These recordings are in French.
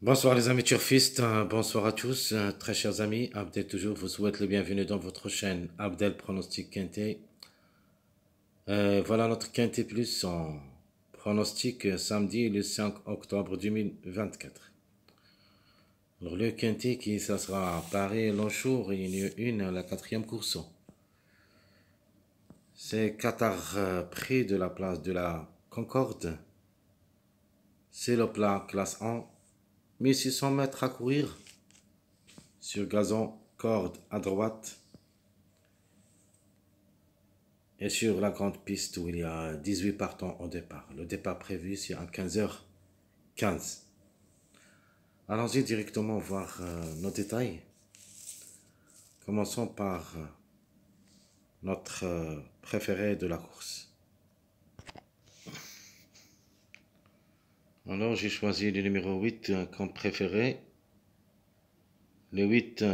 Bonsoir les amis turfistes, bonsoir à tous, très chers amis. Abdel toujours vous souhaite le bienvenu dans votre chaîne Abdel Pronostic Quintet. Voilà notre Quintet Plus en pronostic samedi le 5 octobre 2024. Alors le Quintet qui ça sera à Paris, Longchour et une la quatrième course. C'est Qatar près de la place de la Concorde. C'est le plat classe 1, 1600 mètres à courir sur gazon, corde à droite. Et sur la grande piste où il y a 18 partants au départ. Le départ prévu, c'est à 15h15. Allons-y directement voir nos détails. Commençons par notre préféré de la course. Alors, j'ai choisi le numéro 8 comme préféré. Le 8,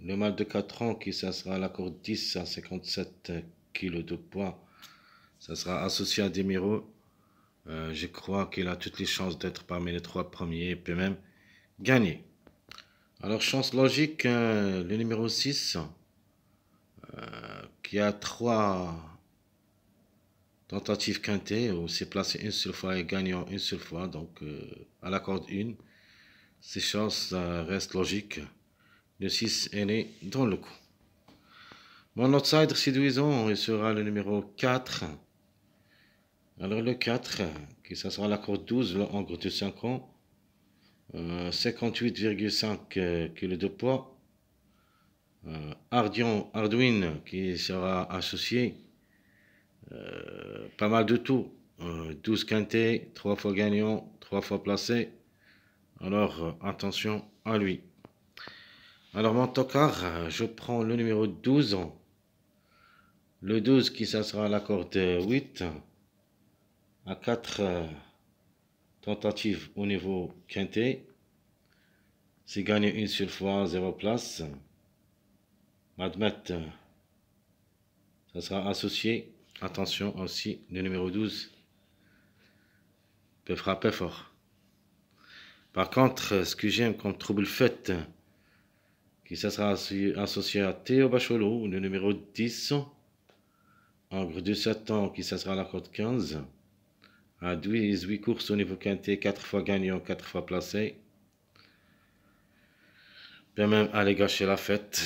le mâle de 4 ans, qui ça sera à la corde 10 à 57 kg de poids. Ça sera associé à Demiro. Je crois qu'il a toutes les chances d'être parmi les 3 premiers et peut même gagner. Alors, chance logique, le numéro 6, qui a 3 tentatives quintées, où s'est placé une seule fois et gagnant une seule fois, donc à la corde 1. Ses chances restent logiques. Le 6 est né dans le coup. Mon outsider séduisant, il sera le numéro 4. Alors le 4, qui ça sera la corde 12, le hongre de 5 ans, 58,5 kg de poids. Arduin qui sera associé, pas mal de tout, 12 quintés, 3 fois gagnant, 3 fois placé, alors attention à lui. Alors mon tocard, je prends le numéro 12, le 12 qui ça sera la corde 8, à 4 tentatives au niveau quinté, c'est gagné une seule fois, 0 place, Madmet, ça sera associé. Attention aussi, le numéro 12 peut frapper fort. Par contre, ce que j'aime comme trouble fait, qui ça sera associé à Théo Bachelot, le numéro 10, Angre de 7 ans, qui ça sera la corde 15, à 18 courses au niveau quinté, 4 fois gagnant, 4 fois placé. Peut même aller gâcher la fête,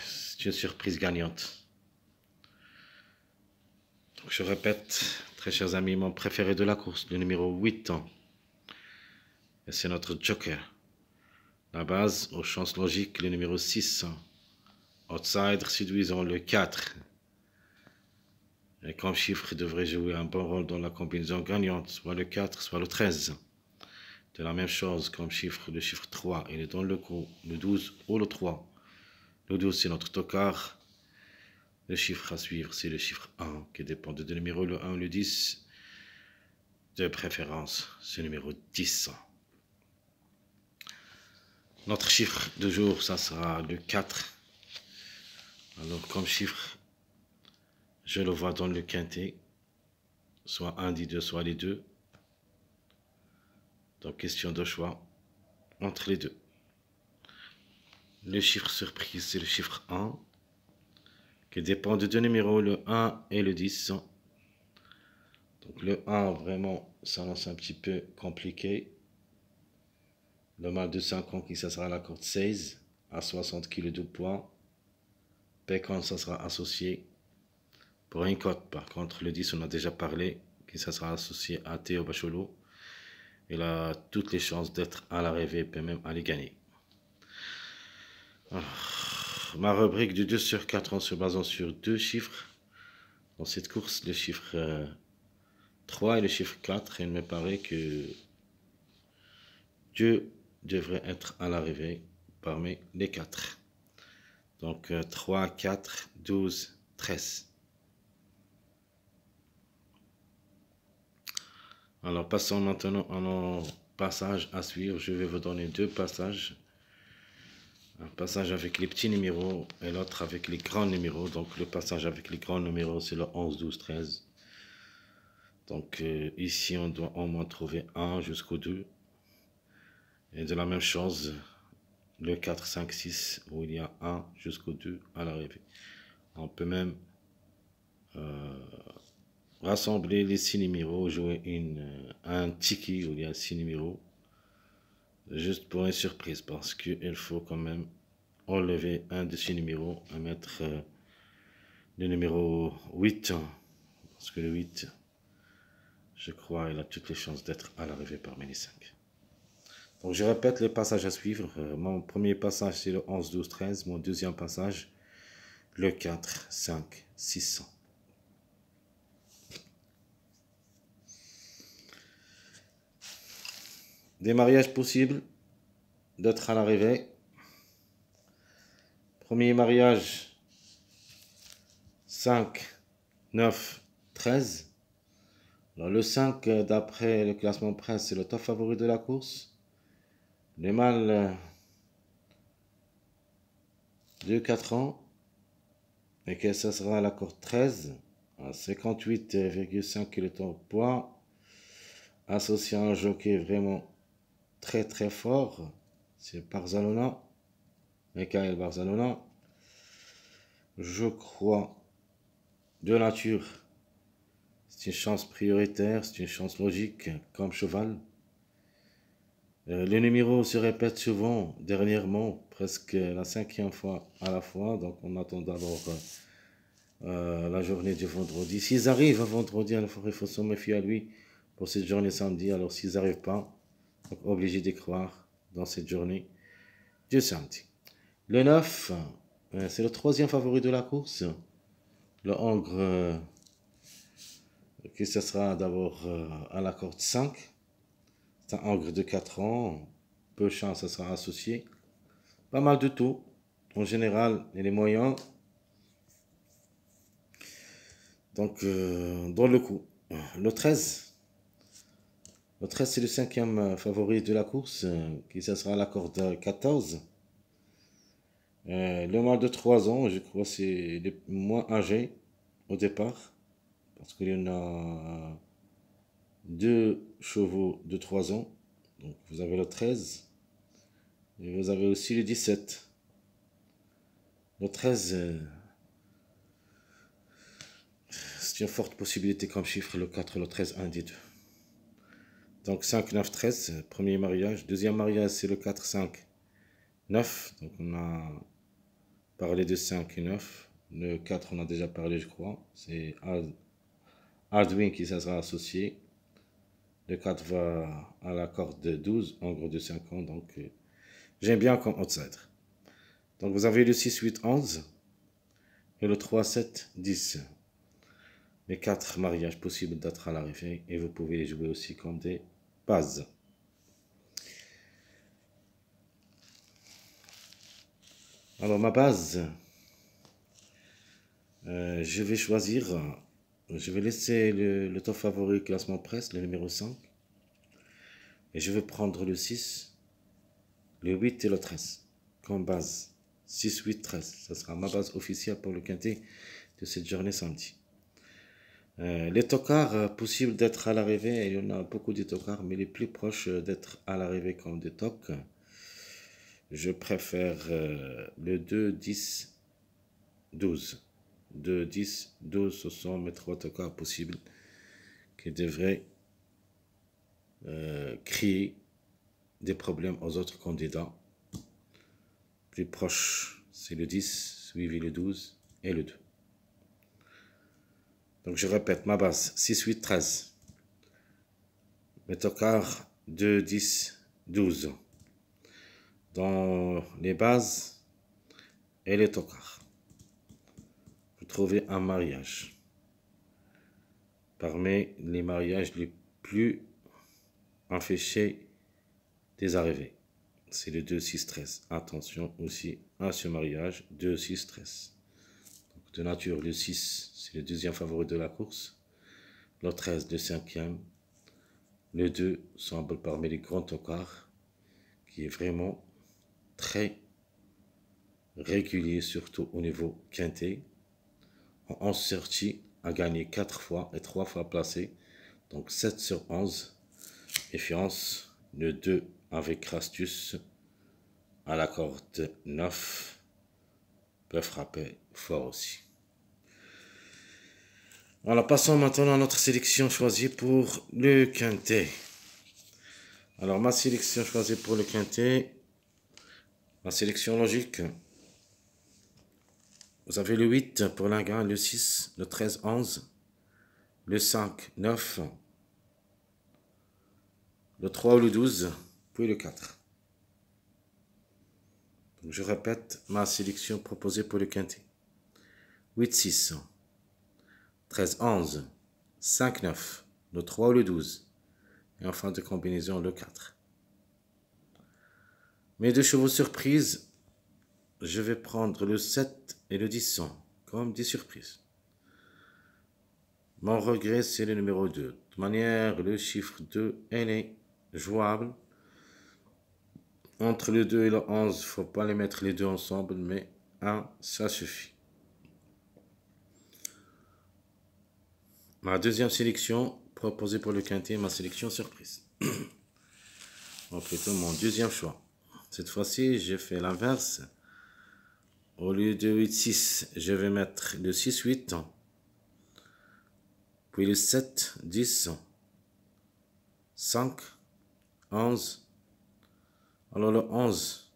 c'est une surprise gagnante. Donc je répète, très chers amis, mon préféré de la course, le numéro 8, et c'est notre joker. La base, aux chances logiques, le numéro 6. Outsider séduisant, le 4. Et comme chiffre, devrait jouer un bon rôle dans la combinaison gagnante, soit le 4, soit le 13. De la même chose comme chiffre, le chiffre 3, il est dans le coup, le 12 ou le 3. Le 12, c'est notre tocard. Le chiffre à suivre, c'est le chiffre 1, qui dépend de deux numéros, le 1 ou le 10. De préférence, c'est le numéro 10. Notre chiffre de jour, ça sera le 4. Alors, comme chiffre, je le vois dans le quintet, soit un des deux, soit les deux. Donc, question de choix entre les deux. Le chiffre surprise, c'est le chiffre 1, qui dépend de deux numéros, le 1 et le 10. Donc, le 1, vraiment, ça lance un petit peu compliqué. Le mâle de 5 ans, qui ça sera la corde 16, à 60 kg de poids. Pécan, ça sera associé. Pour une cote, par contre, le 10, on a déjà parlé, qui ça sera associé à Théo Bachelot. Il a toutes les chances d'être à l'arrivée, peut même aller gagner. Ma rubrique du 2 sur 4 en se basant sur deux chiffres. Dans cette course, le chiffre 3 et le chiffre 4, il me paraît que Dieu devrait être à l'arrivée parmi les 4. Donc 3, 4, 12, 13. Alors passons maintenant à nos passages à suivre. Je vais vous donner deux passages. Un passage avec les petits numéros et l'autre avec les grands numéros. Donc le passage avec les grands numéros, c'est le 11, 12, 13. Donc ici, on doit au moins trouver 1 jusqu'au 2. Et de la même chose, le 4, 5, 6, où il y a 1 jusqu'au 2 à l'arrivée. On peut même rassembler les 6 numéros, jouer un tiki où il y a 6 numéros, juste pour une surprise, parce qu'il faut quand même enlever un de ces numéros et mettre le numéro 8, parce que le 8, je crois, il a toutes les chances d'être à l'arrivée parmi les 5. Donc je répète les passages à suivre. Mon premier passage c'est le 11, 12, 13. Mon deuxième passage, le 4, 5, 6. Des mariages possibles d'être à l'arrivée. Premier mariage, 5, 9, 13. Alors, le 5, d'après le classement presse, c'est le top favori de la course. Les mâles de 4 ans. Et que ça sera à la corde 13. À 58,5 kg poids. Associé à un jockey vraiment très très fort. C'est Barzalona. Michael Barzalona. Je crois de nature. C'est une chance prioritaire, c'est une chance logique comme cheval. Les numéros se répètent souvent dernièrement, presque la 5e fois à la fois. Donc on attend d'abord la journée du vendredi. S'ils arrivent à vendredi, il faut se méfier à lui pour cette journée samedi. Alors s'ils n'arrivent pas, donc obligé d'y croire dans cette journée du samedi. Le 9, c'est le 3e favori de la course. Le Hongre, qui ce sera d'abord à la corde 5. C'est un Hongre de 4 ans. Peu de chance, ça sera associé. Pas mal de tout. En général, il est moyen. Donc, dans le coup. Le 13. Le 13, c'est le 5e favori de la course, qui ça sera à la corde 14. Le mâle de 3 ans, je crois, c'est le moins âgé au départ. Parce qu'il y en a 2 chevaux de 3 ans. Donc, vous avez le 13. Et vous avez aussi le 17. Le 13, c'est une forte possibilité comme chiffre. Le 4, le 13, un des deux. Donc 5, 9, 13, premier mariage. Deuxième mariage, c'est le 4, 5, 9. Donc on a parlé de 5 et 9. Le 4, on a déjà parlé, je crois. C'est Hardwin qui ça sera associé. Le 4 va à la corde de 12, en gros de 5 ans. Donc j'aime bien comme outsider. Donc vous avez le 6, 8, 11. Et le 3, 7, 10. Les 4 mariages possibles d'être à l'arrivée. Et vous pouvez les jouer aussi comme des bases. Alors ma base, je vais choisir, je vais laisser le top favori classement presse, le numéro 5. Et je vais prendre le 6, le 8 et le 13 comme base. 6, 8, 13. Ça sera ma base officielle pour le quintet de cette journée samedi. Les tocards possibles d'être à l'arrivée, il y en a beaucoup de tocards, mais les plus proches d'être à l'arrivée comme des tocs, je préfère le 2, 10, 12. 2, 10, 12, ce sont mes 3 tocards possibles qui devraient créer des problèmes aux autres candidats. Plus proche, c'est le 10, suivi le 12 et le 2. Donc je répète, ma base, 6, 8, 13. Mes tocards, 2, 10, 12. Dans les bases et les tocards, vous trouvez un mariage. Parmi les mariages les plus affichés des arrivées, c'est le 2, 6, 13. Attention aussi à ce mariage, 2, 6, 13. Donc de nature, le 6, c'est le deuxième favori de la course. Le 13, le 5e. Le 2 semble parmi les grands tocards, qui est vraiment très régulier, surtout au niveau quintet. En 11 sorties, a gagné 4 fois et 3 fois placé. Donc 7 sur 11. Méfiance, le 2 avec astuce à la corde 9 peut frapper fort aussi. Alors passons maintenant à notre sélection choisie pour le quintet. Alors ma sélection choisie pour le quintet, ma sélection logique. Vous avez le 8 pour la gagne, le 6, le 13, 11, le 5, 9, le 3 ou le 12, puis le 4. Donc je répète ma sélection proposée pour le quintet. 8, 6, 13, 11, 5, 9, le 3 ou le 12, et en fin de combinaison le 4. Mes deux chevaux surprises, je vais prendre le 7 et le 10 comme des surprises. Mon regret, c'est le numéro 2. De toute manière, le chiffre 2, elle est jouable. Entre le 2 et le 11, il ne faut pas les mettre les deux ensemble, mais 1, ça suffit. Ma deuxième sélection proposée pour le quintet, ma sélection surprise. Ou plutôt mon deuxième choix. Cette fois-ci, j'ai fait l'inverse. Au lieu de 8, 6, je vais mettre le 6, 8. Puis le 7, 10, 5, 11. Alors le 11,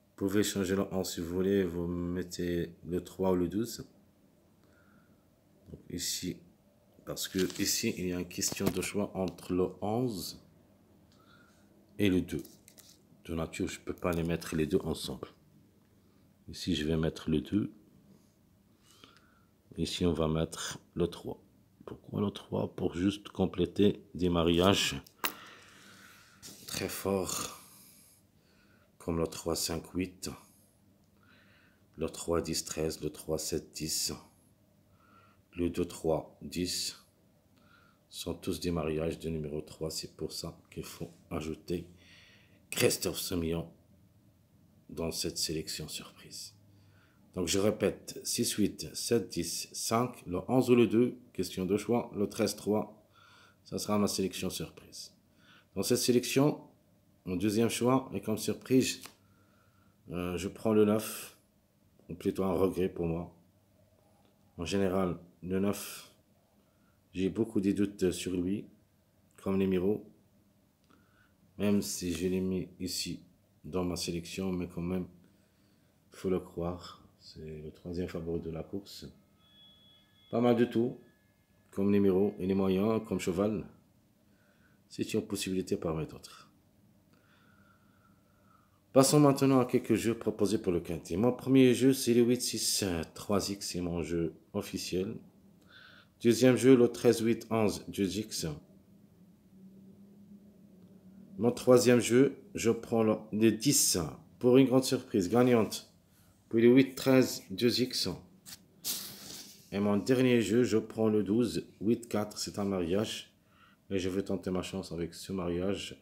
vous pouvez changer le 11 si vous voulez, vous mettez le 3 ou le 12. Donc ici, parce que ici, il y a une question de choix entre le 11 et le 2. De nature, je ne peux pas les mettre les deux ensemble. Ici, je vais mettre le 2. Ici, on va mettre le 3. Pourquoi le 3? Pour juste compléter des mariages très forts, comme le 3, 5, 8, le 3, 10, 13, le 3, 7, 10, le 2, 3, 10, sont tous des mariages de numéro 3. C'est pour ça qu'il faut ajouter Christophe Soumillon dans cette sélection surprise. Donc je répète, 6, 8, 7, 10, 5, le 11 ou le 2, question de choix, le 13, 3, ça sera ma sélection surprise. Dans cette sélection, mon deuxième choix, et comme surprise, je prends le 9, ou plutôt un regret pour moi. En général, le 9, j'ai beaucoup de doutes sur lui, comme numéro, même si je l'ai mis ici dans ma sélection, mais quand même, il faut le croire. C'est le troisième favori de la course. Pas mal de tout, comme numéro, et les moyens, comme cheval. C'est une possibilité parmi d'autres. Passons maintenant à quelques jeux proposés pour le quintet. Mon premier jeu, c'est le 8-6 3X, c'est mon jeu officiel. Deuxième jeu, le 13-8-11 2X. Mon troisième jeu, je prends le 10 pour une grande surprise gagnante. Puis le 8-13 2X. Et mon dernier jeu, je prends le 12 8-4, c'est un mariage. Et je vais tenter ma chance avec ce mariage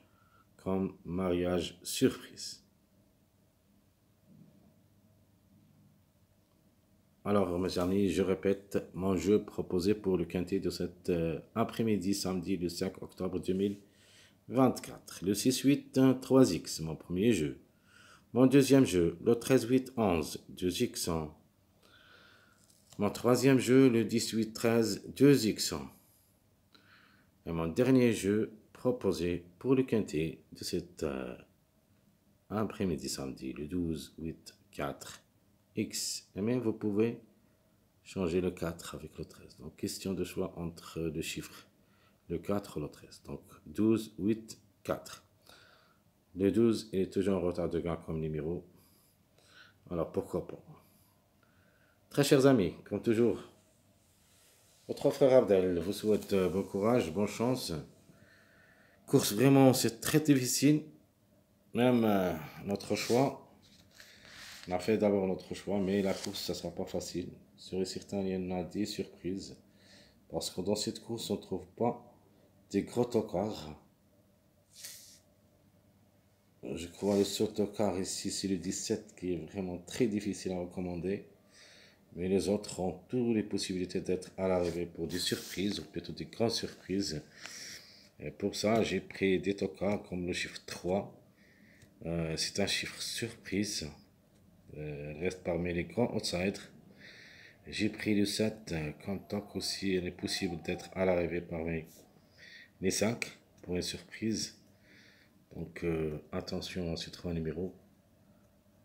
comme mariage surprise. Alors mes amis, je répète mon jeu proposé pour le quintet de cet après-midi, samedi le 5 octobre 2024. Le 6-8 3X, mon premier jeu. Mon deuxième jeu, le 13-8-11 2X. Mon troisième jeu, le 18-13 2X. Et mon dernier jeu proposé pour le quintet de cet après-midi samedi, le 12-8-4X. Et même vous pouvez changer le 4 avec le 13. Donc question de choix entre le chiffre, le 4 ou le 13. Donc 12, 8, 4. Le 12 est toujours en retard de gain comme numéro. Alors pourquoi pas. Très chers amis, comme toujours, votre frère Abdel vous souhaite bon courage, bonne chance. Course vraiment, c'est très difficile. Même notre choix. On a fait d'abord notre choix, mais la course, ça ne sera pas facile. Sur certains, il y en a des surprises. Parce que dans cette course, on ne trouve pas des gros tocards. Je crois le seul tocard ici, c'est le 17 qui est vraiment très difficile à recommander. Mais les autres ont toutes les possibilités d'être à l'arrivée pour des surprises, ou plutôt des grandes surprises. Et pour ça, j'ai pris des tokens comme le chiffre 3. C'est un chiffre surprise. Reste parmi les grands outsiders. J'ai pris le 7 comme tant qu'aussi il est possible d'être à l'arrivée parmi les 5 pour une surprise. Donc attention à ce 3 numéros.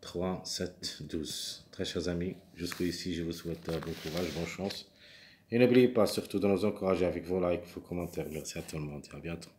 3, 7, 12. Très chers amis, jusqu'à ici, je vous souhaite bon courage, bonne chance. Et n'oubliez pas surtout de nous encourager avec vos likes, vos commentaires. Merci à tout le monde et à bientôt.